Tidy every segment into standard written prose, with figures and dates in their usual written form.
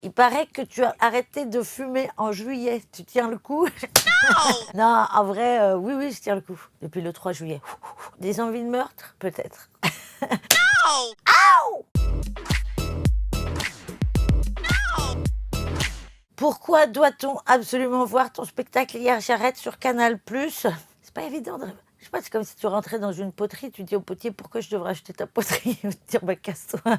Il paraît que tu as arrêté de fumer en juillet. Tu tiens le coup? Non, en vrai, oui, oui, je tiens le coup. Depuis le 3 juillet. Des envies de meurtre? Peut-être. Pourquoi doit-on absolument voir ton spectacle Hier j'arrête sur Canal+? C'est pas évident de... Je sais pas, c'est comme si tu rentrais dans une poterie, tu dis au potier pourquoi je devrais acheter ta poterie. Il va te dire bah casse-toi.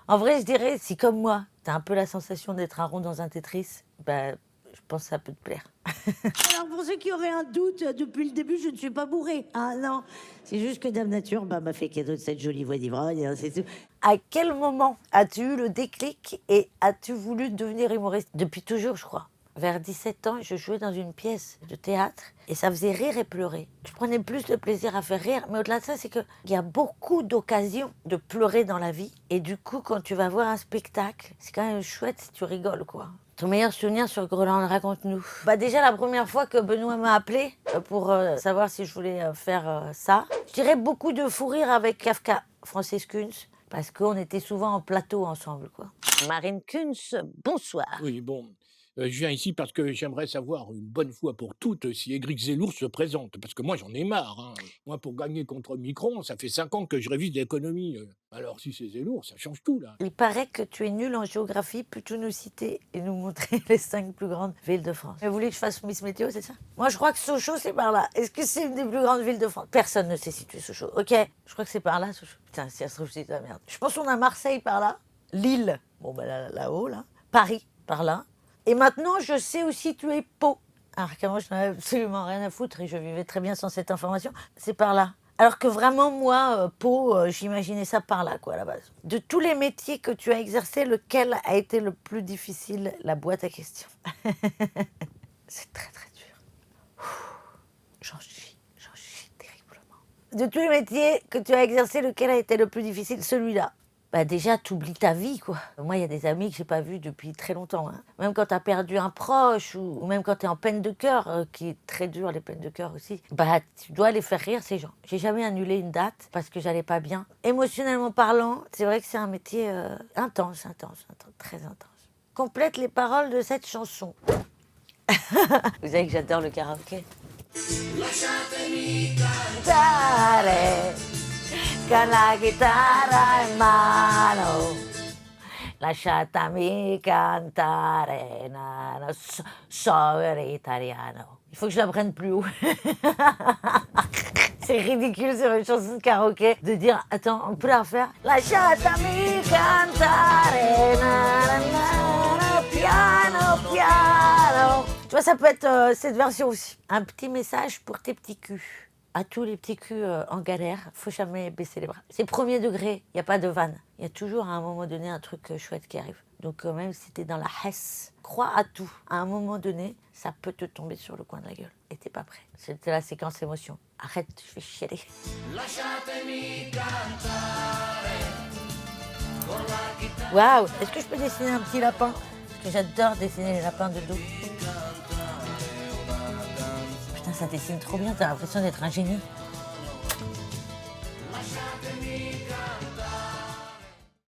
En vrai, je dirais, si comme moi, t'as un peu la sensation d'être un rond dans un Tetris, bah je pense que ça peut te plaire. Alors pour ceux qui auraient un doute, depuis le début, je ne suis pas bourrée. Ah non, c'est juste que Dame Nature m'a fait cadeau de cette jolie voix d'ivrogne, hein, c'est tout. À quel moment as-tu eu le déclic et as-tu voulu devenir humoriste? Depuis toujours, je crois. Vers 17 ans, je jouais dans une pièce de théâtre et ça faisait rire et pleurer. Je prenais plus de plaisir à faire rire, mais au-delà de ça, c'est qu'il y a beaucoup d'occasions de pleurer dans la vie. Et du coup, quand tu vas voir un spectacle, c'est quand même chouette si tu rigoles, quoi. Ton meilleur souvenir sur Groland, raconte-nous. Bah déjà, la première fois que Benoît m'a appelé pour savoir si je voulais faire ça, je dirais beaucoup de fou rire avec Kafka, Francis Kunz, parce qu'on était souvent en plateau ensemble, quoi. Marine Kunz, bonsoir. Oui, bon, je viens ici parce que j'aimerais savoir une bonne fois pour toutes si Éric Zemmour se présente, parce que moi j'en ai marre, hein. Moi pour gagner contre Micron, ça fait 5 ans que je révise l'économie, alors si c'est Zemmour, ça change tout là. Il paraît que tu es nul en géographie. Peux-tu nous citer et nous montrer les 5 plus grandes villes de France? Vous voulez que je fasse Miss Météo, c'est ça? Moi, je crois que Sochaux, c'est par là. Est-ce que c'est une des plus grandes villes de France? Personne ne sait situer Sochaux. Ok, je crois que c'est par là, Sochaux. Putain, si ça se trouve, c'est de la merde. Je pense qu'on a Marseille par là, Lille, bon, ben là-haut, là. Paris, par là. Et maintenant, je sais où situer Pau. Alors qu'avant, je n'en avais absolument rien à foutre et je vivais très bien sans cette information. C'est par là. Alors que vraiment, moi, Pau, j'imaginais ça par là, quoi, à la base. De tous les métiers que tu as exercés, lequel a été le plus difficile? La boîte à questions. C'est très, très dur. J'en chie terriblement. De tous les métiers que tu as exercés, lequel a été le plus difficile? Celui-là. Bah déjà, t'oublies ta vie, quoi. Moi, il y a des amis que j'ai pas vus depuis très longtemps, hein. Même quand t'as perdu un proche ou même quand t'es en peine de cœur, qui est très dur, les peines de cœur aussi, bah tu dois les faire rire, ces gens. J'ai jamais annulé une date parce que j'allais pas bien. Émotionnellement parlant, c'est vrai que c'est un métier intense, très intense. Complète les paroles de cette chanson. Vous savez que j'adore le karaoké. Lasciatemi cantare con la chitarra in mano, lasciatemi cantare, sono italiano. Il faut que je l'apprenne plus haut. C'est ridicule sur une chanson de karaoké de dire, attends, on peut la refaire? Lasciatemi cantare, piano, piano. Tu vois, ça peut être cette version aussi. Un petit message pour tes petits culs. À tous les petits culs en galère, faut jamais baisser les bras. C'est premier degré, il n'y a pas de vanne. Il y a toujours à un moment donné un truc chouette qui arrive. Donc même si t'es dans la hesse, crois à tout. À un moment donné, ça peut te tomber sur le coin de la gueule. Et t'es pas prêt. C'était la séquence émotion. Arrête, je vais chialer. Waouh, est-ce que je peux dessiner un petit lapin? Parce que j'adore dessiner les lapins de dos. Putain, ça dessine trop bien, t'as l'impression d'être un génie.